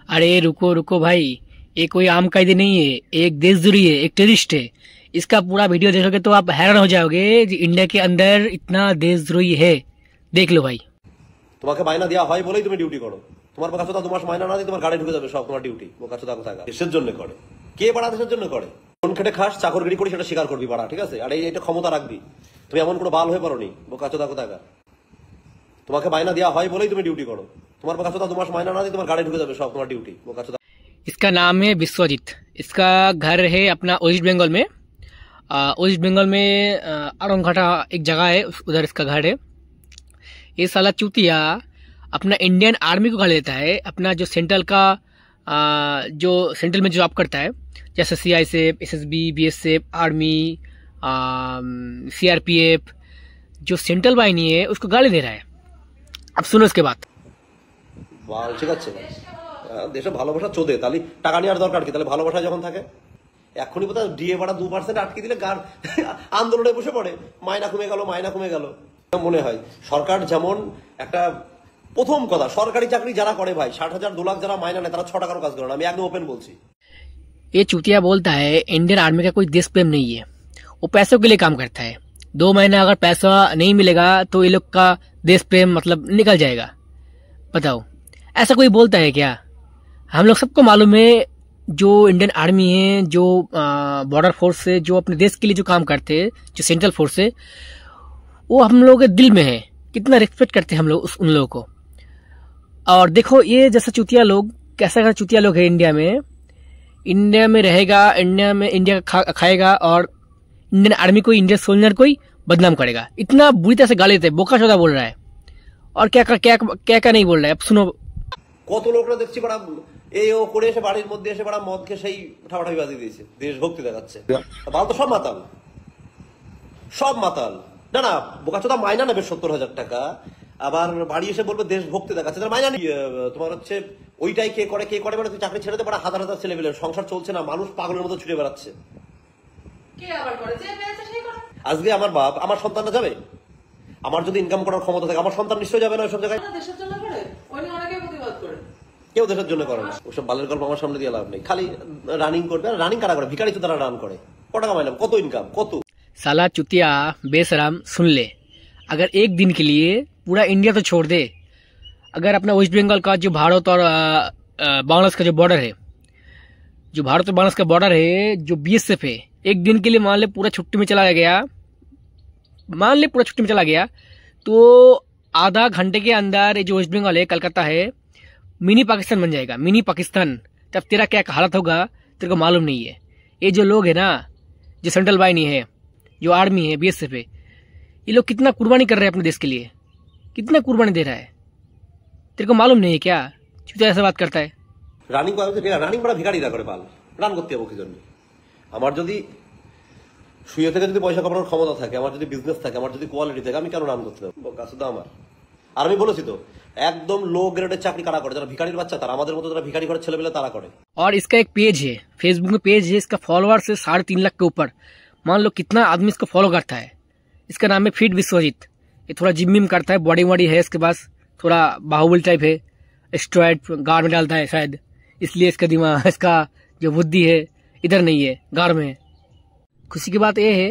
अरे रुको रुको भाई, ये कोई आम कैदी नहीं है, एक देशद्रोही है, एक टेररिस्ट है। इसका पूरा वीडियो देखोगे तो आप हैरान हो जाओगे कि इंडिया के अंदर इतना देशद्रोही है। देख लो भाई। তোমাকে মাইনা দেওয়া হয় বলেই তুমি ডিউটি করো। তোমার কাছে তো 2 মাস মাইনা না দিয়ে তোমার গাড়ি ঢুকে যাবে সব তোমার ডিউটি। বোকা চোদা কোথায় দেশের জন্য করে। কে বাড়া দেশের জন্য করে? কোন খেটে খাস চাকরগিরি করি সেটা স্বীকার করবি বাড়া, ঠিক আছে? আর এইটা ক্ষমতা রাখবি। তুমি এমন কোনো বাল হয়ে পড়োনি। বোকা চোদা কোথায়। তোমাকে মাইনা দেওয়া হয় বলেই তুমি ডিউটি করো। তোমার কাছে তো 2 মাস মাইনা না দিয়ে তোমার গাড়ি ঢুকে যাবে সব তোমার ডিউটি। বোকা চোদা। इसका नाम है विश्वजीत। इसका घर है अपना वेस्ट बंगाल में। वेस्ट बंगाल में अरंघाटा एक जगह है, उधर इसका घर है। ये साला चूतिया अपना इंडियन आर्मी को गाली देता है। अपना जो सेंट्रल का जो सेंट्रल में जॉब करता है, जैसे CISF, SSB, BSF, army, CRPF, जो सेंट्रल बाहिनी है उसको गाली दे रहा है। अब सुनो इसके बाद। ঠিক আছে, দেশে ভালোবাসা চোদে, তাহলে টাকা নেওয়ার দরকার কি? তাহলে ভালোবাসা যখন থাকে এখনই বোধহয় ডিএ ভাড়া 2% আটকে দিলে গার আন্দোলনে বসে পড়ে, মাইনা কমে গেল, মাইনা কমে গেল। মনে হয় সরকার যেমন একটা প্রথম কথা, সরকারি চাকরি যারা করে ভাই 60,000 2 লাখ যারা মাইনা নেয় তারা 6 টাকারও কাজ করে না। আমি একদম ওপেন বলছি। ये चूतिया बोलता है इंडियन आर्मी का कोई देश प्रेम नहीं है, वो पैसों के लिए काम करता है। 2 महीना अगर पैसा नहीं मिलेगा तो ये लोग का देश प्रेम मतलब निकल जाएगा। बताओ, ऐसा कोई बोलता है क्या? हम लोग सबको मालूम है जो इंडियन आर्मी है, जो बॉर्डर फोर्स है, जो अपने देश के लिए जो काम करते हैं, जो सेंट्रल फोर्स है, वो हम लोगों के दिल में है। कितना रिस्पेक्ट करते हैं हम लोग उन लोगों को। और देखो ये जैसा चूतिया लोग, कैसा चूतिया लोग है इंडिया में रहेगा, इंडिया खाएगा और इंडियन आर्मी को, इंडियन सोल्जर को ही बदनाम करेगा। इतना बुरी तरह से गाली देते, बोका चौदा बोल रहा है। और क्या क्या नहीं बोल रहा है, अब सुनो। কত লোকরা দেখছি বড় এই ও করে এসে বাড়ির মধ্যে এসে বড় মদ খেয়ে সেই ঠাটাঠাটি বাজিয়ে দিয়েছে, দেশভক্তি দেখাচ্ছে। বাল তো সব মাতাল, সব মাতাল। না না, বোকাচোদা মাইনা নেবে 70,000 টাকা, আবার বাড়ি এসে বলবে দেশভক্তি দেখাচ্ছে। তার মাইনা তোমার হচ্ছে ওইটাই কে করে মানে তুই চাকরি ছেড়ে দে, বড় হাজার হাজার ছেলে পেলে সংসার চলছে না, মানুষ পাগলের মতো ছুটে বেড়াচ্ছে। কে আবার করে? যে পেয়েছে সেই করে। আজকে আমার বাপ আমার সন্তানরা যাবে, আমার যদি ইনকাম করার ক্ষমতা থাকে আমার সন্তান নিশ্চয়ই যাবে না ওইসব জায়গায়। দেশের জন্য করে অন্য অনেকে প্রতিবাদ করে, কেউ দেশের জন্য করে না। ওসব বালের গল্প আমার সামনে দিয়ে লাভ নেই। খালি রানিং করবে, রানিং কারা করে? ভিখারি তো তারা রান করে। কত টাকা মাইনা, কত ইনকাম, कत? साला चुतिया बेशरम, सुन ले, अगर एक दिन के लिए पूरा इंडिया तो छोड़ दे, अगर अपना वेस्ट बंगाल का जो भारत और बांग्लादेश का जो बॉर्डर है, जो भारत और बांग्लादेश का बॉर्डर है, जो बीएसएफ है, एक दिन के लिए मान ले पूरा छुट्टी में चला गया, तो आधा घंटे के अंदर ये जो वेस्ट बंगाल है, कलकत्ता है, मिनी पाकिस्तान बन जाएगा, मिनी पाकिस्तान। तब तेरा क्या हालत होगा तेरे को मालूम नहीं है। ये जो लोग है ना, जो सेंट्रल बाहिनी है, जो आर्मी है, बीएसएफ है, ये लोग कितना कुर्बानी कर रहे हैं अपने देश के लिए, कितना कुर्बानी दे रहा है, तेरे को मालूम नहीं है क्या? चूतिया ऐसा बात करता है। রানিং বড় ভিখারিরা করে বাল, রান করতে হবে কি জন্য? আমার যদি শুয়ে থেকে যদি পয়সা কামানোর ক্ষমতা থাকে, আমার যদি বিজনেস থাকে, আমার যদি কোয়ালিটি থাকে, আমি কেন রান করতে যাবো? বোকাচোদা আমার। আর আমি বলেছি তো একদম লো গ্রেডের চাকরি কারা করে? যারা ভিখারির বাচ্চা তারা, আমাদের মতো যারা ভিখারি ঘরের ছেলেপেলে তারা করে। और इसका एक पेज है, फेसबुक में पेज है, इसका फॉलोअर्स है 3.5 लाख के ऊपर। मान लो कितना आदमी इसको फॉलो करता है। इसका नाम है फिट विश्वजीत। ये थोड़ा जिम विम करता है, बॉडी वॉडी है इसके पास, थोड़ा बाहुबली टाइप है, स्टेरॉइड गार में डालता है शायद, इसलिए इसका दिमाग, इसका जो बुद्धि है इधर नहीं है, गार में है। खुशी की बात ये है,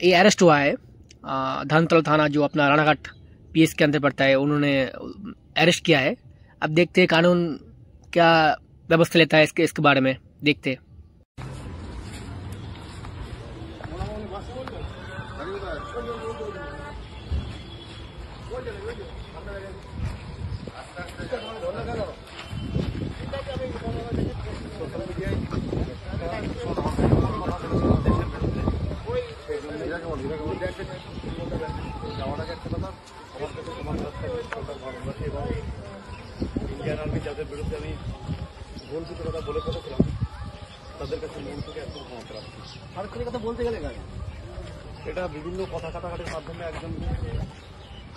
ये अरेस्ट हुआ है धर्मतला थाना, जो अपना रानाघाट पीएस के अंदर पड़ता है, उन्होंने अरेस्ट किया है। अब देखते हैं कानून क्या व्यवस्था लेता है इसके बारे में, देखते हैं। ইন্ডিয়ান আর্মি যাদের বিরুদ্ধে আমি ভুল কিছু কথা বলে ফেলেছিলাম তাদের কাছে মন থেকে একদম ক্ষমা প্রার্থী। সরকারি কথা বলতে গেলে এটা বিভিন্ন কথা কাটাকাটির মাধ্যমে একজন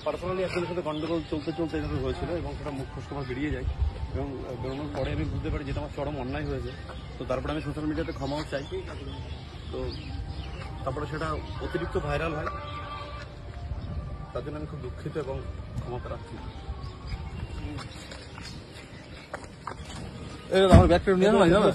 পার্সোনালি একজনের সাথে গন্ডগোল চলতে এভাবে হয়েছিল এবং সেটা মুখ ফসকে বেরিয়ে যায় এবং বেরোনোর পরে আমি বুঝতে পারি যেটা আমার চরম অন্যায় হয়েছে। তো তারপরে আমি সোশ্যাল মিডিয়াতে ক্ষমাও চাই। তো তারপরে সেটা অতিরিক্ত ভাইরাল হয়, তার জন্য আমি খুব দুঃখিত এবং ক্ষমা প্রার্থী। আমার ব্যাগটা নিয়ে না যাবে